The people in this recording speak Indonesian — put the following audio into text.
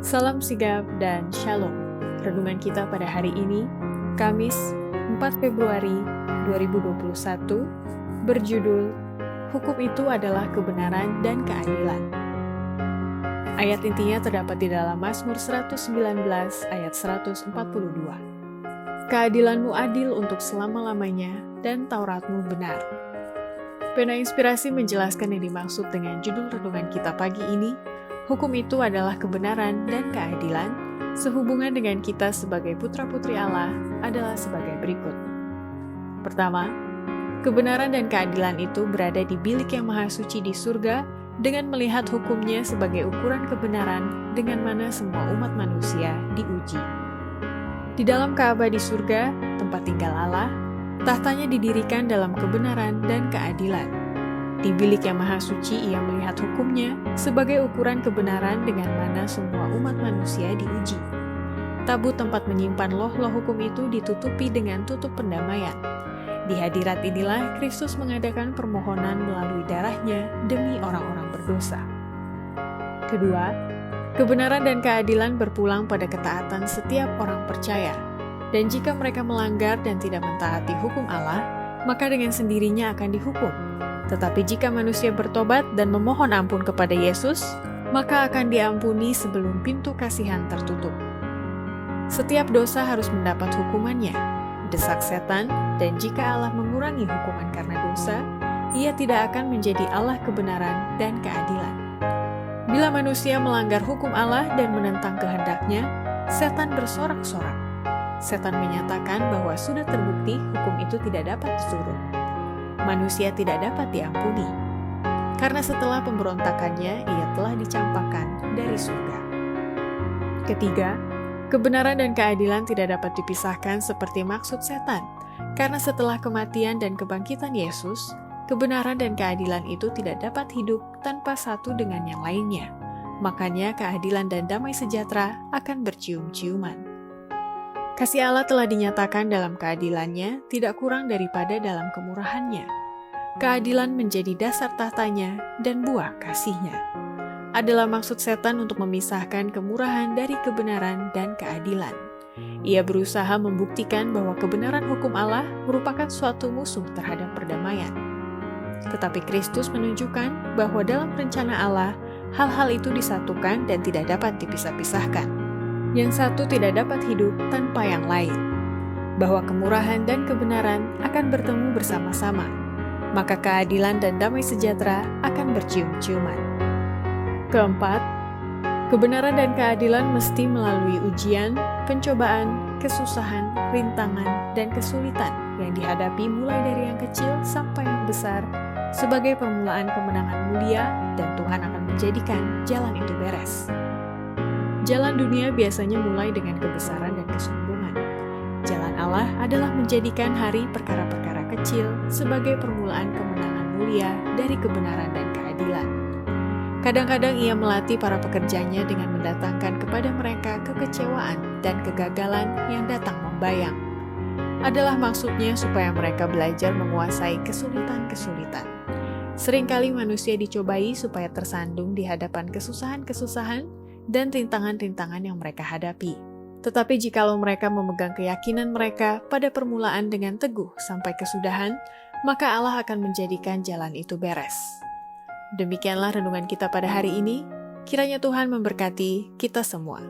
Salam sigap dan shalom. Renungan kita pada hari ini, Kamis 4 Februari 2021, berjudul Hukum itu adalah kebenaran dan keadilan. Ayat intinya terdapat di dalam Mazmur 119 ayat 142. Keadilanmu adil untuk selama-lamanya dan Tauratmu benar. Pena Inspirasi menjelaskan yang dimaksud dengan judul renungan kita pagi ini. Hukum itu adalah kebenaran dan keadilan, sehubungan dengan kita sebagai putra-putri Allah adalah sebagai berikut. Pertama, kebenaran dan keadilan itu berada di bilik yang maha suci di surga dengan melihat hukumnya sebagai ukuran kebenaran dengan mana semua umat manusia diuji. Di dalam Ka'bah di surga, tempat tinggal Allah, tahtanya didirikan dalam kebenaran dan keadilan. Di bilik yang maha suci ia melihat hukumnya sebagai ukuran kebenaran dengan mana semua umat manusia diuji. Tabut tempat menyimpan loh-loh hukum itu ditutupi dengan tutup pendamaian. Di hadirat inilah Kristus mengadakan permohonan melalui darahnya demi orang-orang berdosa. Kedua, kebenaran dan keadilan berpulang pada ketaatan setiap orang percaya. Dan jika mereka melanggar dan tidak mentaati hukum Allah, maka dengan sendirinya akan dihukum. Tetapi jika manusia bertobat dan memohon ampun kepada Yesus, maka akan diampuni sebelum pintu kasihan tertutup. Setiap dosa harus mendapat hukumannya, desak setan, dan jika Allah mengurangi hukuman karena dosa, ia tidak akan menjadi Allah kebenaran dan keadilan. Bila manusia melanggar hukum Allah dan menentang kehendaknya, setan bersorak-sorak. Setan menyatakan bahwa sudah terbukti hukum itu tidak dapat diturun. Manusia tidak dapat diampuni, karena setelah pemberontakannya ia telah dicampakkan dari surga. Ketiga, kebenaran dan keadilan tidak dapat dipisahkan seperti maksud setan, karena setelah kematian dan kebangkitan Yesus, kebenaran dan keadilan itu tidak dapat hidup tanpa satu dengan yang lainnya. Makanya keadilan dan damai sejahtera akan bercium-ciuman. Kasih Allah telah dinyatakan dalam keadilannya, tidak kurang daripada dalam kemurahannya. Keadilan menjadi dasar tahtanya dan buah kasihnya. Adalah maksud setan untuk memisahkan kemurahan dari kebenaran dan keadilan. Ia berusaha membuktikan bahwa kebenaran hukum Allah merupakan suatu musuh terhadap perdamaian. Tetapi Kristus menunjukkan bahwa dalam rencana Allah, hal-hal itu disatukan dan tidak dapat dipisah-pisahkan. Yang satu tidak dapat hidup tanpa yang lain, bahwa kemurahan dan kebenaran akan bertemu bersama-sama, maka keadilan dan damai sejahtera akan bercium-ciuman. Keempat, kebenaran dan keadilan mesti melalui ujian, pencobaan, kesusahan, rintangan, dan kesulitan yang dihadapi mulai dari yang kecil sampai yang besar sebagai permulaan kemenangan mulia, dan Tuhan akan menjadikan jalan itu beres. Jalan dunia biasanya mulai dengan kebesaran dan kesombongan. Jalan Allah adalah menjadikan hari perkara-perkara kecil sebagai permulaan kemenangan mulia dari kebenaran dan keadilan. Kadang-kadang ia melatih para pekerjanya dengan mendatangkan kepada mereka kekecewaan dan kegagalan yang datang membayang. Adalah maksudnya supaya mereka belajar menguasai kesulitan-kesulitan. Seringkali manusia dicobai supaya tersandung di hadapan kesusahan-kesusahan dan rintangan-rintangan yang mereka hadapi. Tetapi jikalau mereka memegang keyakinan mereka pada permulaan dengan teguh sampai kesudahan, maka Allah akan menjadikan jalan itu beres. Demikianlah renungan kita pada hari ini. Kiranya Tuhan memberkati kita semua.